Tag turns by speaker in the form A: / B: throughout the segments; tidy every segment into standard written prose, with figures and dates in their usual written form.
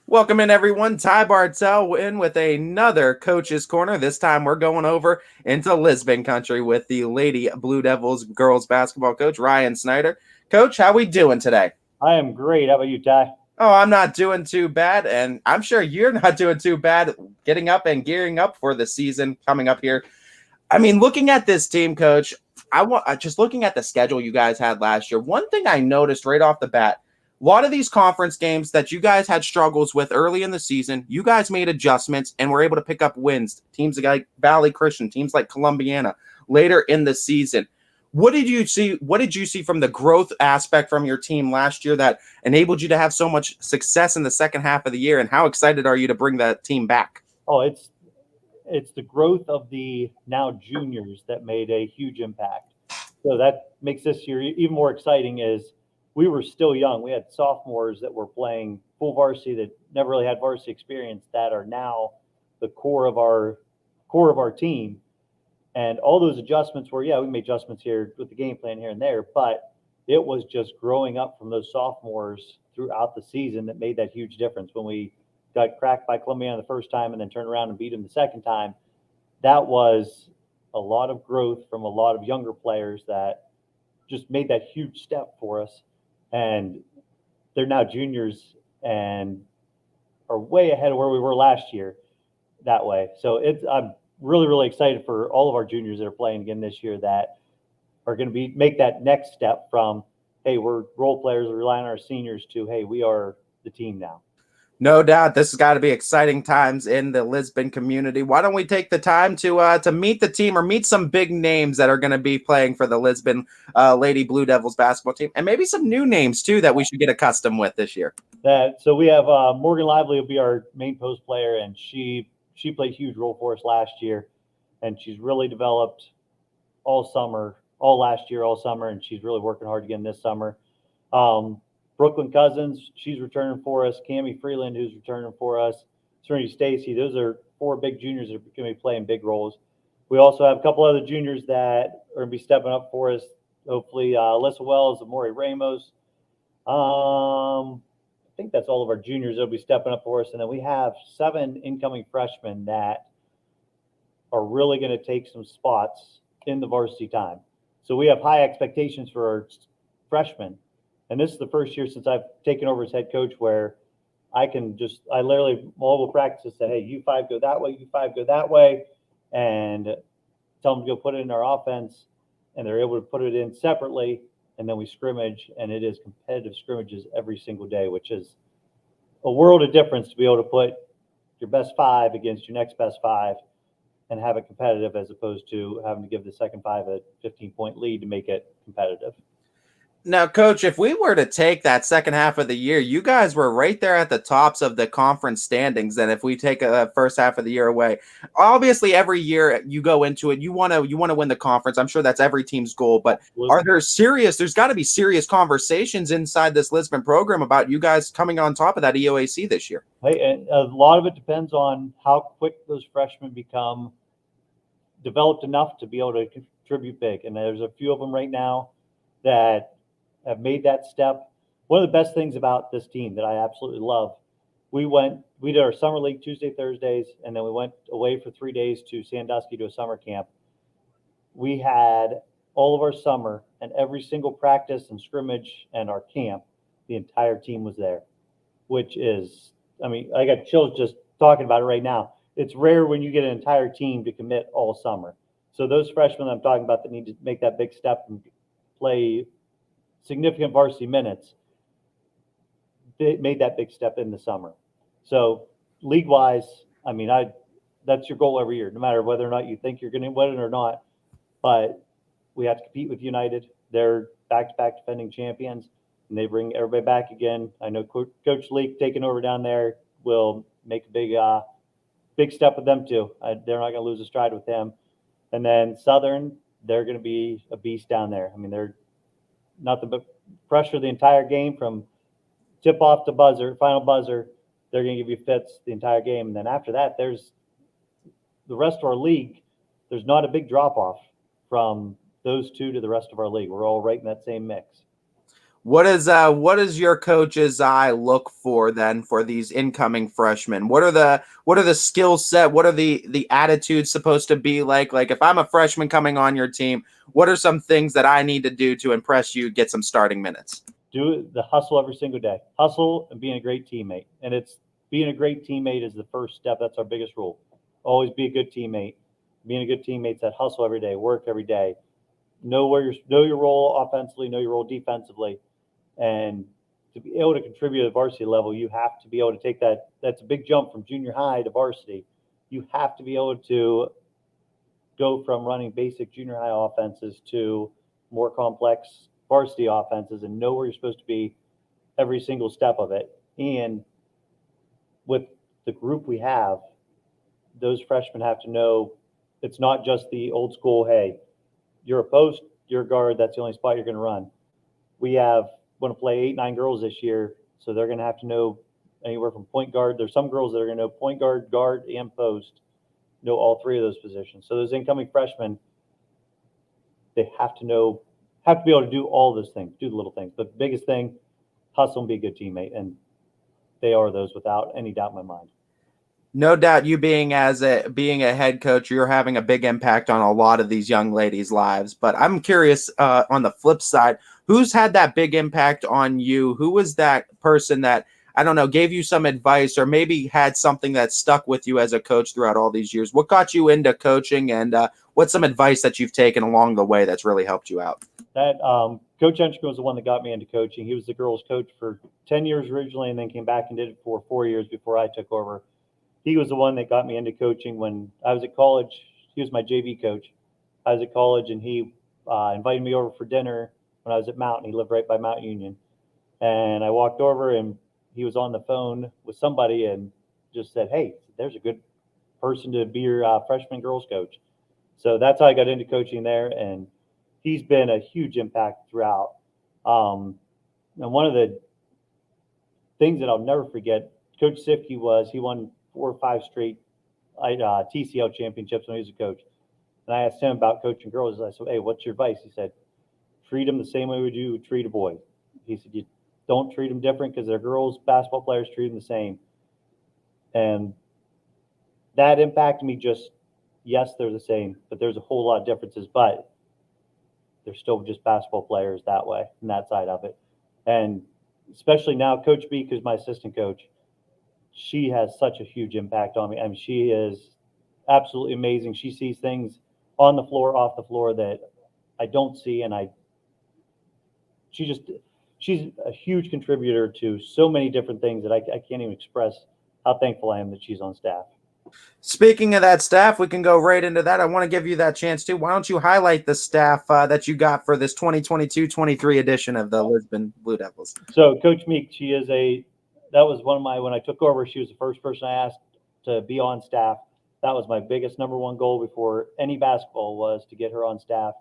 A: Welcome in, everyone. Ty Bartell in with another Coach's Corner. This time we're going over into Lisbon country with the Lady Blue Devils girls basketball coach, Ryan Snyder. Coach, how we doing today?
B: I am great. How about you, Ty?
A: Oh, I'm not doing too bad, and I'm sure you're not doing too bad getting up and gearing up for the season coming up here. I mean, looking at this team, coach, I want just looking at the schedule you guys had last year. One thing I noticed right off the bat, a lot of these conference games that you guys had struggles with early in the season, you guys made adjustments and were able to pick up wins. Teams like Valley Christian, teams like Columbiana later in the season. What did you see? What did you see from the growth aspect from your team last year that enabled you to have so much success in the second half of the year? And how excited are you to bring that team back?
B: Oh, it's the growth of the now juniors that made a huge impact. So that makes this year even more exciting. Is we were still young. We had sophomores that were playing full varsity that never really had varsity experience that are now the core of our team. And all those adjustments were, yeah, we made adjustments here with the game plan here and there, but it was just growing up from those sophomores throughout the season that made that huge difference. When we got cracked by Columbia the first time and then turned around and beat them the second time, that was a lot of growth from a lot of younger players that just made that huge step for us. And they're now juniors and are way ahead of where we were last year that way. So I'm really, really excited for all of our juniors that are playing again this year that are going to make that next step from, hey, we're role players, we're relying on our seniors to, hey, we are the team now.
A: No doubt, this has got to be exciting times in the Lisbon community. Why don't we take the time to meet the team or meet some big names that are going to be playing for the Lisbon Lady Blue Devils basketball team, and maybe some new names too that we should get accustomed with this year.
B: So we have Morgan Lively will be our main post player, and she played a huge role for us last year, and she's really developed all summer, all last year, all summer, and she's really working hard again this summer. Um, Brooklyn Cousins, she's returning for us. Cami Freeland, who's returning for us. Serenity Stacy, those are four big juniors that are going to be playing big roles. We also have a couple other juniors that are going to be stepping up for us. Hopefully, Alyssa Wells, Amori Ramos. I think that's all of our juniors that'll be stepping up for us. And then we have 7 incoming freshmen that are really going to take some spots in the varsity time. So we have high expectations for our freshmen. And this is the first year since I've taken over as head coach where I literally mobile practice said, hey, you 5 go that way, you 5 go that way, and tell them to go put it in our offense. And they're able to put it in separately. And then we scrimmage, and it is competitive scrimmages every single day, which is a world of difference to be able to put your best 5 against your next best 5 and have it competitive as opposed to having to give the second 5 a 15-point lead to make it competitive.
A: Now, coach, if we were to take that second half of the year, you guys were right there at the tops of the conference standings. And if we take a first half of the year away, obviously every year you go into it, you want to win the conference. I'm sure that's every team's goal. But there's got to be serious conversations inside this Lisbon program about you guys coming on top of that EOAC this year.
B: Hey, and a lot of it depends on how quick those freshmen become developed enough to be able to contribute big. And there's a few of them right now that have made that step. One of the best things about this team that I absolutely love, we did our summer league Tuesday, Thursdays, and then we went away for 3 days to Sandusky to a summer camp. We had all of our summer and every single practice and scrimmage and our camp, the entire team was there, which is, I mean, I got chills just talking about it right now. It's rare when you get an entire team to commit all summer. So those freshmen I'm talking about that need to make that big step and play significant varsity minutes, they made that big step in the summer. So league-wise, I mean, that's your goal every year, no matter whether or not you think you're going to win it or not. But we have to compete with United. They're back-to-back defending champions, and they bring everybody back again. I know Coach Leak taking over down there will make a big step with them too. They're not going to lose a stride with him. And then Southern, they're going to be a beast down there. I mean, they're nothing but pressure the entire game from tip off to buzzer, final buzzer. They're going to give you fits the entire game. And then after that, there's the rest of our league. There's not a big drop off from those two to the rest of our league. We're all right in that same mix.
A: What is your coach's eye look for then for these incoming freshmen? What are the skill set? What are the attitudes supposed to be like? Like if I'm a freshman coming on your team, what are some things that I need to do to impress you, get some starting minutes?
B: Do the hustle every single day. Hustle and being a great teammate. And it's being a great teammate is the first step. That's our biggest rule. Always be a good teammate. Being a good teammate is that hustle every day, work every day. Know your role offensively, know your role defensively. And to be able to contribute at the varsity level, you have to be able to take that. That's a big jump from junior high to varsity. You have to be able to go from running basic junior high offenses to more complex varsity offenses and know where you're supposed to be every single step of it. And with the group we have, those freshmen have to know it's not just the old school, hey, you're a post, you're a guard, that's the only spot you're going to run. We want to play 8-9 girls this year, so they're going to have to know anywhere from point guard. There's some girls that are going to know point guard, guard, and post, know all three of those positions. So those incoming freshmen, they have to be able to do all those things, do the little things. But the biggest thing, hustle and be a good teammate, and they are those without any doubt in my mind.
A: No doubt, you being a head coach, you're having a big impact on a lot of these young ladies' lives. But I'm curious, on the flip side, who's had that big impact on you? Who was that person that, I don't know, gave you some advice or maybe had something that stuck with you as a coach throughout all these years? What got you into coaching, and what's some advice that you've taken along the way that's really helped you out?
B: That Coach Henschke was the one that got me into coaching. He was the girls' coach for 10 years originally, and then came back and did it for 4 years before I took over. He was the one that got me into coaching when I was at college. He was my JV coach. I was at college, and he invited me over for dinner when I was at Mountain. He lived right by Mount Union. And I walked over, and he was on the phone with somebody and just said, hey, there's a good person to be your freshman girls coach. So that's how I got into coaching there, and he's been a huge impact throughout. And one of the things that I'll never forget, Coach Sifke he won 4 or 5 straight TCL championships when he was a coach. And I asked him about coaching girls. I said, hey, what's your advice? He said, treat them the same way you would treat a boy. He said, you don't treat them different because they're girls. Basketball players, treat them the same. And that impacted me. Just, yes, they're the same, but there's a whole lot of differences. But they're still just basketball players that way, and that side of it. And especially now, Coach B, who's my assistant coach, she has such a huge impact on me. I mean, she is absolutely amazing. She sees things on the floor, off the floor that I don't see, and she's a huge contributor to so many different things that I can't even express how thankful I am that she's on staff.
A: Speaking of that staff, we can go right into that. I want to give you that chance too. Why don't you highlight the staff that you got for this 2022-23 edition of the Lisbon Blue Devils?
B: So Coach Meek, that was one of when I took over, she was the first person I asked to be on staff. That was my biggest number one goal before any basketball was to get her on staff.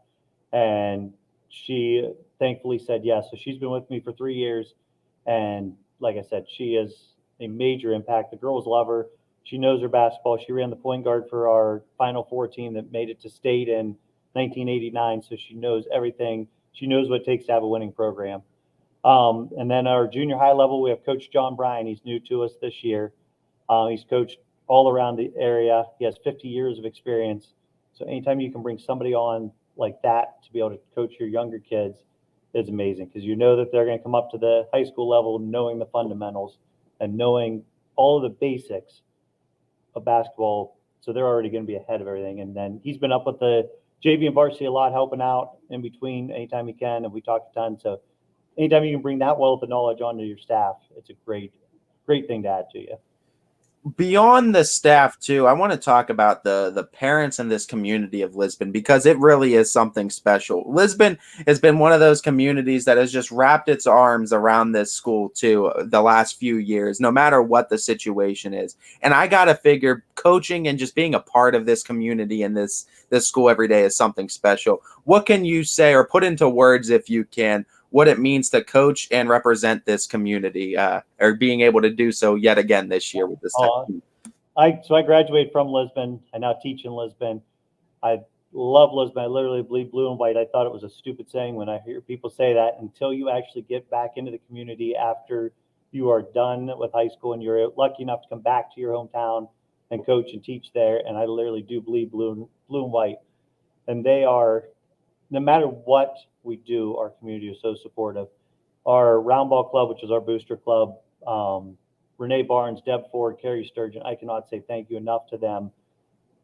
B: And she thankfully said yes. So she's been with me for 3 years. And like I said, she is a major impact. The girls love her. She knows her basketball. She ran the point guard for our Final Four team that made it to state in 1989. So she knows everything. She knows what it takes to have a winning program. And then our junior high level, we have Coach John Bryan. He's new to us this year. He's coached all around the area. He has 50 years of experience. So anytime you can bring somebody on like that to be able to coach your younger kids is amazing, because you know that they're going to come up to the high school level knowing the fundamentals and knowing all of the basics of basketball. So they're already going to be ahead of everything. And then he's been up with the JV and varsity a lot, helping out in between anytime he can. And we talk a ton. So anytime you can bring that wealth of knowledge onto your staff, it's a great thing to add to you.
A: Beyond the staff too, I want to talk about the parents in this community of Lisbon, because it really is something special. Lisbon has been one of those communities that has just wrapped its arms around this school too the last few years, no matter what the situation is. And I gotta figure coaching and just being a part of this community and this school every day is something special. What can you say, or put into words if you can, what it means to coach and represent this community, or being able to do so yet again this year with this team?
B: I graduated from Lisbon. I now teach in Lisbon. I love Lisbon. I literally bleed blue and white. I thought it was a stupid saying when I hear people say that until you actually get back into the community after you are done with high school and you're lucky enough to come back to your hometown and coach and teach there. And I literally do bleed blue and white. And they are, no matter what we do, our community is so supportive. Our round ball club, which is our booster club, Renee Barnes, Deb Ford, Carrie Sturgeon, I cannot say thank you enough to them.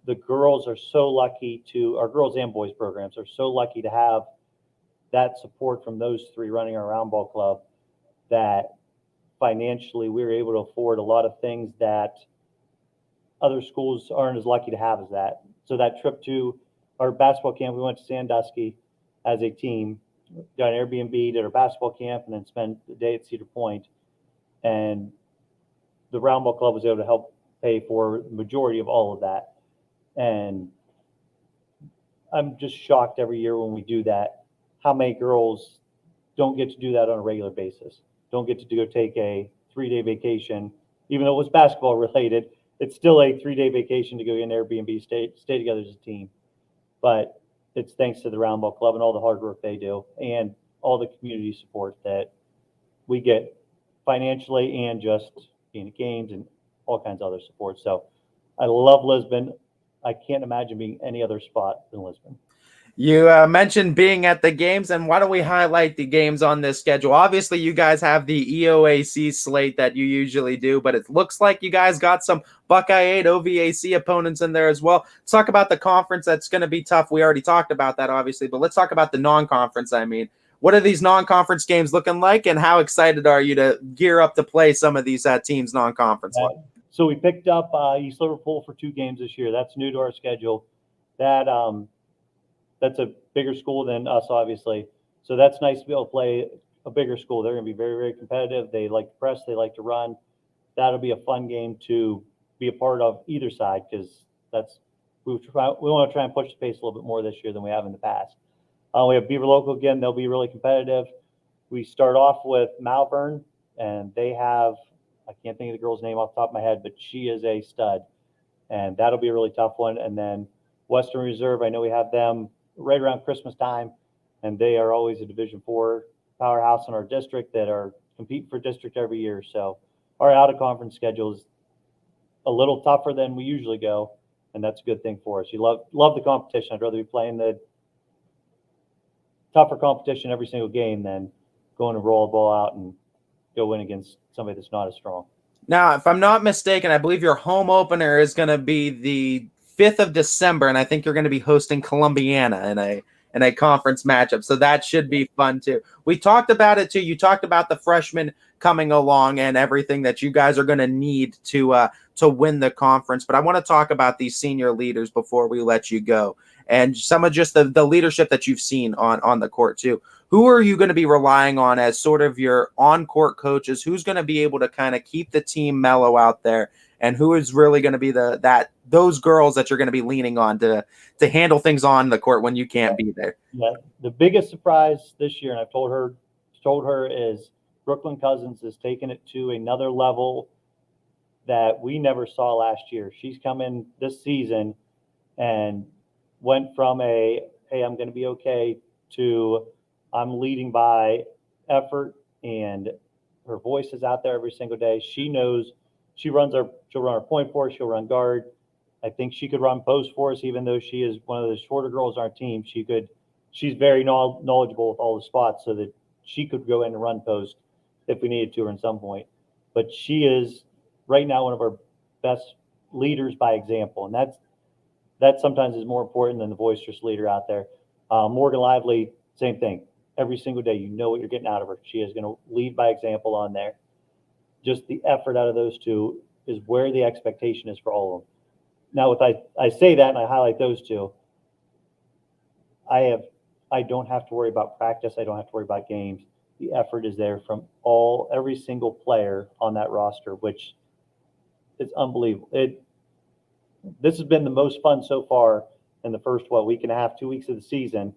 B: The girls are so lucky to, our girls and boys programs are so lucky to have that support from those three running our round ball club, that financially we were able to afford a lot of things that other schools aren't as lucky to have as that. So that trip to our basketball camp, we went to Sandusky as a team, got an Airbnb, did our basketball camp, and then spent the day at Cedar Point. And the round ball club was able to help pay for the majority of all of that. And I'm just shocked every year when we do that, how many girls don't get to do that on a regular basis, don't get to go take a 3-day vacation, even though it was basketball related. It's still a 3-day vacation to go get an Airbnb, stay together as a team. But it's thanks to the round ball club and all the hard work they do and all the community support that we get financially and just being at games and all kinds of other support. So I love Lisbon. I can't imagine being any other spot than Lisbon.
A: You mentioned being at the games, and why don't we highlight the games on this schedule? Obviously, you guys have the EOAC slate that you usually do, but it looks like you guys got some Buckeye 8 OVAC opponents in there as well. Let's talk about the conference. That's going to be tough. We already talked about that, obviously, but let's talk about the non-conference. I mean, what are these non-conference games looking like, and how excited are you to gear up to play some of these teams non-conference?
B: So we picked up East Liverpool for 2 games this year. That's new to our schedule. That's a bigger school than us, obviously. So that's nice to be able to play a bigger school. They're going to be very, very competitive. They like to press. They like to run. That'll be a fun game to be a part of either side, because we want to try and push the pace a little bit more this year than we have in the past. We have Beaver Local again. They'll be really competitive. We start off with Malvern, and they have, I can't think of the girl's name off the top of my head, but she is a stud, and that'll be a really tough one. And then Western Reserve, I know we have them right around Christmas time, and they are always a Division IV powerhouse in our district that are competing for district every year. So our out-of-conference schedule is a little tougher than we usually go, and that's a good thing for us. You love the competition. I'd rather be playing the tougher competition every single game than going to roll the ball out and go win against somebody that's not as strong.
A: Now, if I'm not mistaken, I believe your home opener is going to be the 5th of December, and I think you're going to be hosting Columbiana in a conference matchup. So that should be fun too. We talked about it too. You talked about the freshmen coming along and everything that you guys are going to need to win the conference. But I want to talk about these senior leaders before we let you go, and some of just the leadership that you've seen on the court too. Who are you going to be relying on as sort of your on-court coaches? Who's going to be able to kind of keep the team mellow out there? And who is really going to be those girls that you're going to be leaning on to handle things on the court when you can't be there?
B: Yeah, the biggest surprise this year, and I've told her is Brooklyn Cousins has taken it to another level that we never saw last year. She's come in this season and went from hey, I'm going to be okay, to I'm leading by effort, and her voice is out there every single day. She knows she'll run our point for us. She'll run guard. I think she could run post for us, even though she is one of the shorter girls on our team. She's very knowledgeable with all the spots, so that she could go in and run post if we needed to her in some point. But she is right now one of our best leaders by example, and that sometimes is more important than the boisterous leader out there. Morgan Lively, same thing. Every single day, you know what you're getting out of her. She is going to lead by example on there. Just the effort out of those two is where the expectation is for all of them. Now, if I say that and I highlight those two, I don't have to worry about practice. I don't have to worry about games. The effort is there from every single player on that roster, which is unbelievable. This has been the most fun so far in the first week and a half, 2 weeks of the season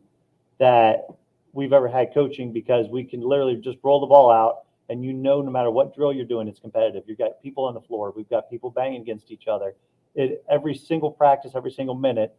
B: that we've ever had coaching, because we can literally just roll the ball out, and no matter what drill you're doing, it's competitive. You've got people on the floor. We've got people banging against each other. Every single practice, every single minute,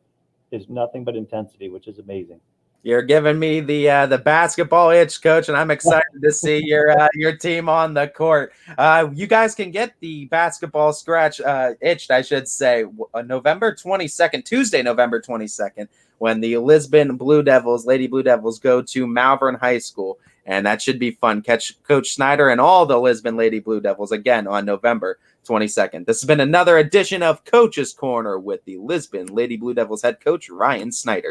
B: is nothing but intensity, which is amazing.
A: You're giving me the basketball itch, coach, and I'm excited to see your team on the court. You guys can get the basketball scratch itched, I should say, November 22nd, Tuesday, November 22nd, when the Lisbon Blue Devils, Lady Blue Devils, go to Malvern High School, and that should be fun. Catch Coach Snyder and all the Lisbon Lady Blue Devils again on November 22nd. This has been another edition of Coach's Corner with the Lisbon Lady Blue Devils head coach Ryan Snyder.